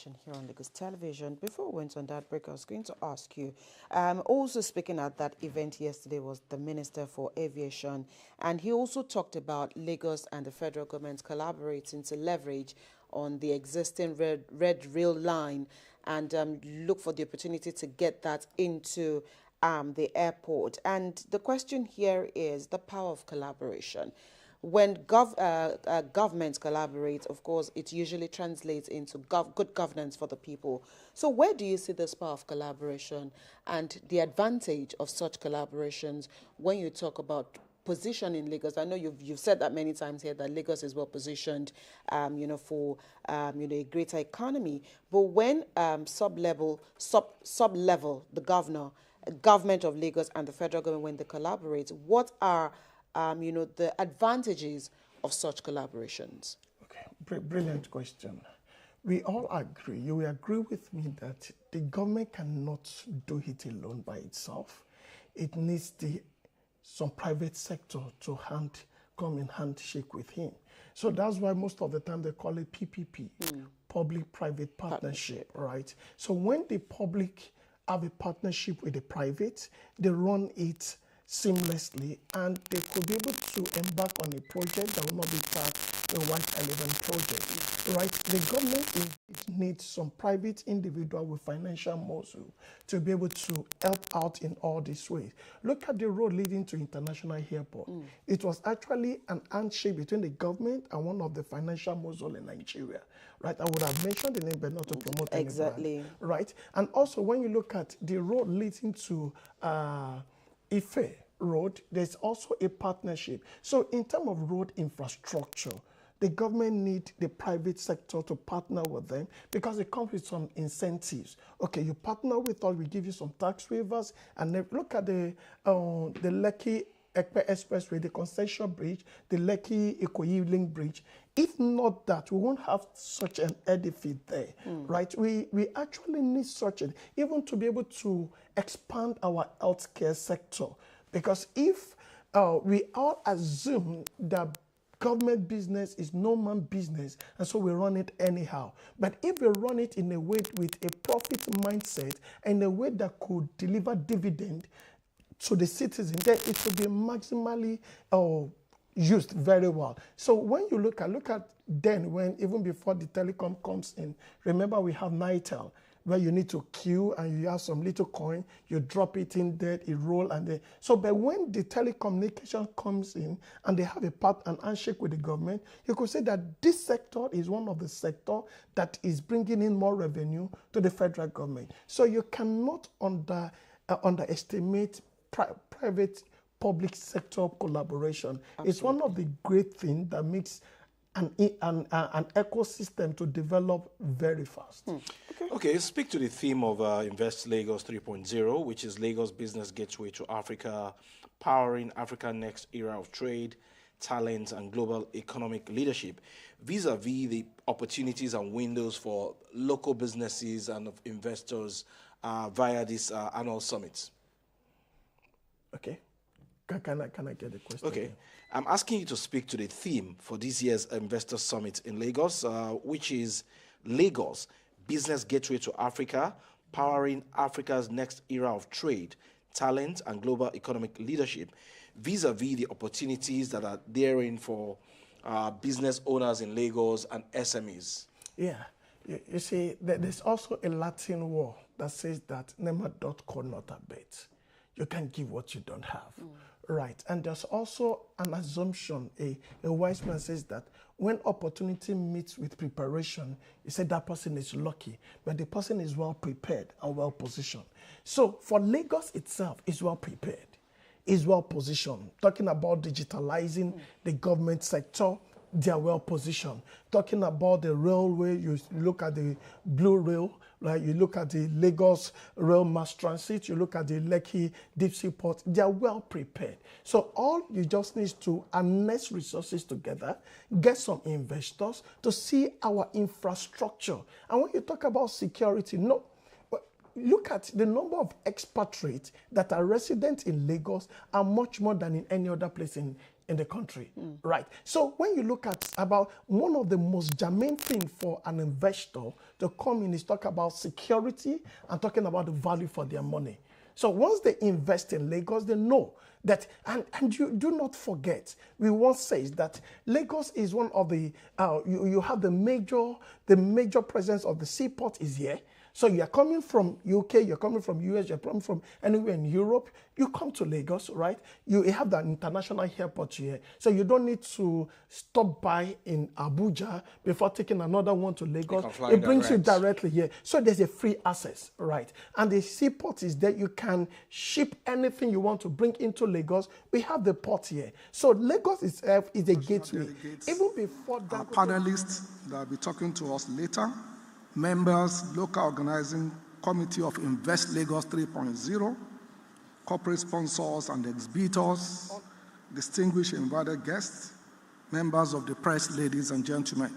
Here on Lagos Television. Before we went on that break, I was going to ask you, also speaking at that event yesterday was the Minister for Aviation, and he also talked about Lagos and the federal government collaborating to leverage on the existing red rail line and look for the opportunity to get that into the airport. And the question here is the power of collaboration. When governments collaborate, of course, it usually translates into good governance for the people. So where do you see this power of collaboration and the advantage of such collaborations when you talk about positioning Lagos? I know you've said that many times here that Lagos is well positioned, for a greater economy. But when sub-level, the government of Lagos and the federal government, when they collaborate, what are the advantages of such collaborations? Okay, brilliant question. We all agree, you will agree with me that the government cannot do it alone by itself. It needs some private sector to come in handshake with him. So that's why most of the time they call it PPP, public-private partnership, right? So when the public have a partnership with the private, they run it seamlessly, and they could be able to embark on a project that will not be part of the White Elephant project, right? The government needs some private individual with financial muscle to be able to help out in all these ways. Look at the road leading to international airport. It was actually an handshake between the government and one of the financial muscle in Nigeria, right? I would have mentioned the name, but not to promote any brand, right? And also, when you look at the road leading to Ife Road, there's also a partnership. So in terms of road infrastructure, the government need the private sector to partner with them because it comes with some incentives. Okay, you partner with us, we give you some tax waivers, and then look at the Lekki Ekpe Expressway, the concession bridge, the Lekki Ikoyi link bridge. If not that, we won't have such an edifice there, right? We actually need such an, even to be able to expand our healthcare sector. Because if we all assume that government business is no man business, and so we run it anyhow. But if we run it in a way with a profit mindset and a way that could deliver dividend to the citizen, then it will be maximally used very well. So when you look at then, when even before the telecom comes in, remember we have Nitel, where you need to queue and you have some little coin, you drop it in there, it roll, and then but when the telecommunication comes in and they have an handshake with the government, you could say that this sector is one of the sector that is bringing in more revenue to the federal government. So you cannot underestimate private public sector collaboration. Absolutely. It's one of the great things that makes an ecosystem to develop very fast. Okay, speak to the theme of Invest Lagos 3.0, which is Lagos Business Gateway to Africa, powering Africa's next era of trade, talent, and global economic leadership, vis-a-vis the opportunities and windows for local businesses and investors via this annual summit. Okay. Can I get the question? Okay. Again? I'm asking you to speak to the theme for this year's Investor Summit in Lagos, which is Lagos, Business Gateway to Africa, powering Africa's next era of trade, talent, and global economic leadership, vis-a-vis the opportunities that are therein for business owners in Lagos and SMEs. Yeah. You see, there's also a Latin word that says that nema dot not a bet. You can't give what you don't have. Right. And there's also an assumption, a wise man says that when opportunity meets with preparation, he said that person is lucky, but the person is well prepared and well positioned. So for Lagos itself, is well prepared, is well positioned. Talking about digitalizing the government sector, they are well positioned. Talking about the railway, you look at the Blue Rail, right? You look at the Lagos Rail Mass Transit, you look at the Lekki Deep Sea Port, they are well prepared. So all you just need to harness resources together, get some investors to see our infrastructure. And when you talk about security, look at the number of expatriates that are resident in Lagos are much more than in any other place in in the country, right? So when you look at about one of the most germane thing for an investor to come in is talk about security and talking about the value for their money. So once they invest in Lagos, they know that, and you do not forget, we once says that Lagos is one of the, you have the major presence of the seaport is here. So you're coming from UK, you're coming from US, you're coming from anywhere in Europe, you come to Lagos, right? You have that international airport here. So you don't need to stop by in Abuja before taking another one to Lagos. It brings you directly here. So there's a free access, right? And the seaport is there. You can ship anything you want to bring into Lagos. We have the port here. So Lagos itself is a gateway. Even before that, our panelists that will be talking to us later, members, local organizing committee of Invest Lagos 3.0, corporate sponsors and exhibitors, distinguished invited guests, members of the press, ladies and gentlemen.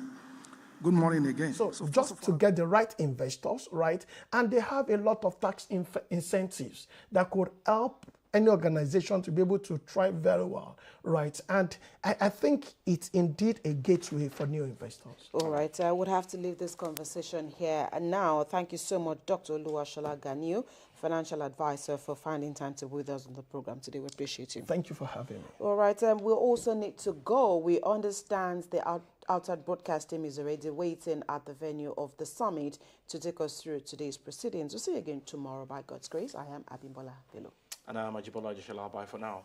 Good morning again. So just to get the right investors, right, and they have a lot of tax incentives that could help any organization to be able to thrive very well, right? And I think it's indeed a gateway for new investors. All right, I would have to leave this conversation here. And now, thank you so much, Dr. Oluwasola Ganiyu, financial advisor, for finding time to be with us on the program today. We appreciate you. Thank you for having me. All right, we'll also need to go. We understand the outside broadcast team is already waiting at the venue of the summit to take us through today's proceedings. We'll see you again tomorrow by God's grace. I am Abimbola Bello. And I'm Ajibola Ajishala. Bye for now.